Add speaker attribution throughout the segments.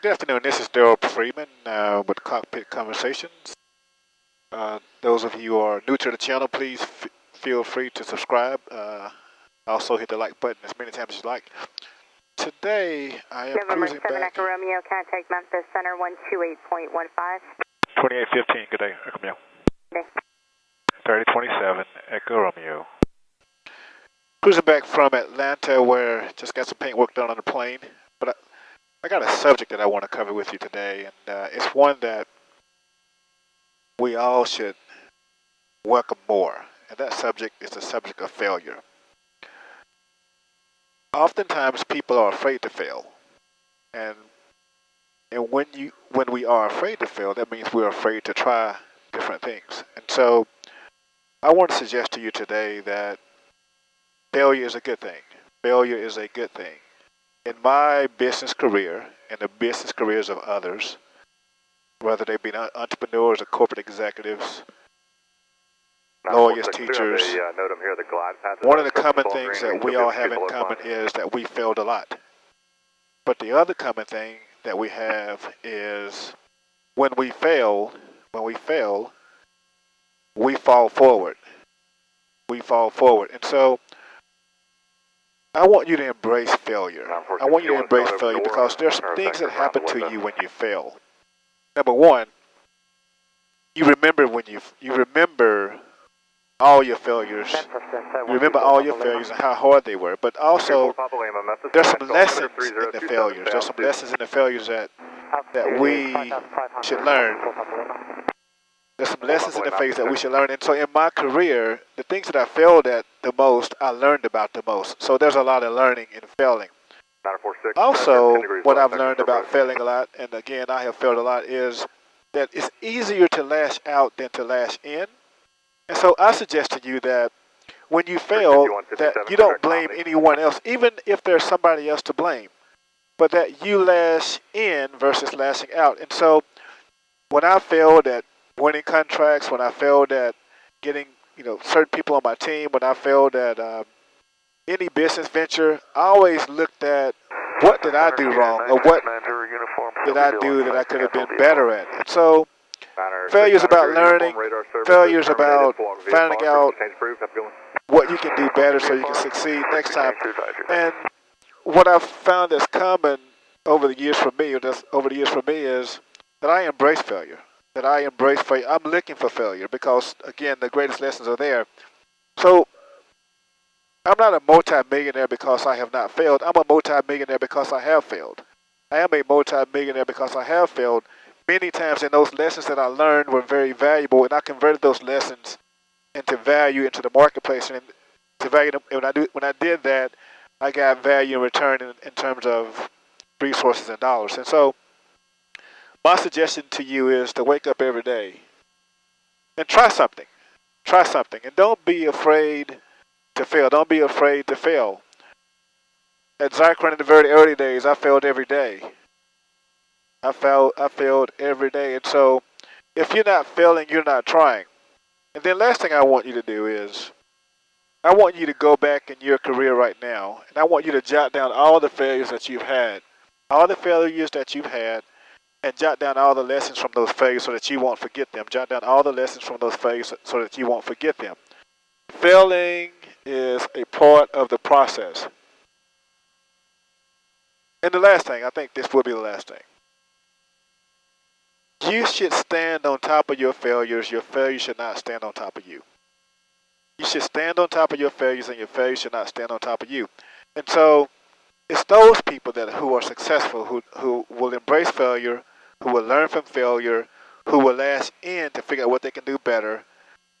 Speaker 1: Good afternoon. This is Daryl Freeman with Cockpit Conversations. Those of you who are new to the channel, please feel free to subscribe. Also hit the like button as many times as you like. Today, I am
Speaker 2: November
Speaker 1: cruising
Speaker 2: 7
Speaker 1: back.
Speaker 2: Echo Romeo, contact Memphis Center 128.15.
Speaker 1: 2815, good day, Echo Romeo.
Speaker 2: Good day.
Speaker 1: 3027, Echo Romeo. Cruising back from Atlanta where just got some paint work done on the plane. But I got a subject that I want to cover with you today, and it's one that we all should welcome more. And that subject is the subject of failure. Oftentimes people are afraid to fail. And when we are afraid to fail, that means we're afraid to try different things. And so I want to suggest to you today that failure is a good thing. Failure is a good thing. In my business career and the business careers of others, whether they be entrepreneurs or corporate executives, lawyers, teachers, one of the common things that we all have in common is that we failed a lot. But the other common thing that we have is when we fail, we fall forward. We fall forward. And so I want you to embrace failure. I want you to embrace failure because there's some things that happen to you when you fail. Number one, you remember all your failures. You remember all your failures and how hard they were. But also, there's some lessons in the failures. There's some lessons in the failures that we should learn. There's some lessons in the failures that we should learn. And so in my career, the things that I failed at the most, I learned about the most. So there's a lot of learning in failing. Also, what I've learned about failing a lot, and again, I have failed a lot, is that it's easier to lash out than to lash in. And so I suggest to you that when you fail, that you don't blame anyone else, even if there's somebody else to blame, but that you lash in versus lashing out. And so when I failed at winning contracts, when I failed at getting certain people on my team, when I failed at any business venture, I always looked at what did I do wrong or what did I do that I could have been better at. And so failure is about learning. Failure is about finding out what you can do better so you can succeed next time. And what I've found that's common over the years for me, is that I embrace failure. I'm looking for failure because, again, the greatest lessons are there. So I'm not a multi-millionaire because I have not failed. I'm a multi-millionaire because I have failed. I am a multi-millionaire because I have failed many times, and those lessons that I learned were very valuable, and I converted those lessons into value into the marketplace, and to value them. And when I did that, I got value in return in terms of resources and dollars. And so my suggestion to you is to wake up every day and try something. Try something, and don't be afraid to fail. Don't be afraid to fail. At Zycron in the very early days, I failed every day. I failed every day. And so if you're not failing, you're not trying. And then last thing I want you to do is I want you to go back in your career right now, and I want you to jot down all the failures that you've had. All the failures that you've had, and jot down all the lessons from those failures so that you won't forget them. Jot down all the lessons from those failures so that you won't forget them. Failing is a part of the process. And the last thing, I think this will be the last thing. You should stand on top of your failures. Your failures should not stand on top of you. You should stand on top of your failures, and your failures should not stand on top of you. And so it's those people who are successful, who will embrace failure, who will learn from failure, who will lash in to figure out what they can do better.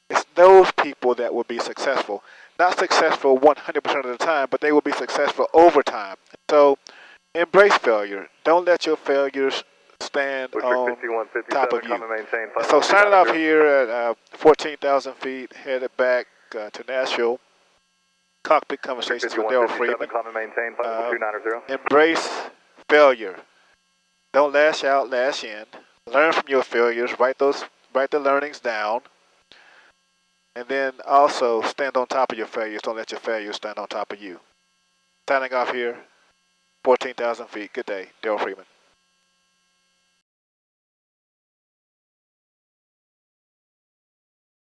Speaker 1: It's those people that will be successful. Not successful 100% of the time, but they will be successful over time. So embrace failure. Don't let your failures stand on top of you. So signing off here at 14,000 feet, headed back to Nashville. Cockpit Conversations with Daryl Freeman. Embrace failure. Don't lash out, lash in. Learn from your failures. Write the learnings down. And then also stand on top of your failures. Don't let your failures stand on top of you. Signing off here, 14,000 feet. Good day, Daryl Freeman.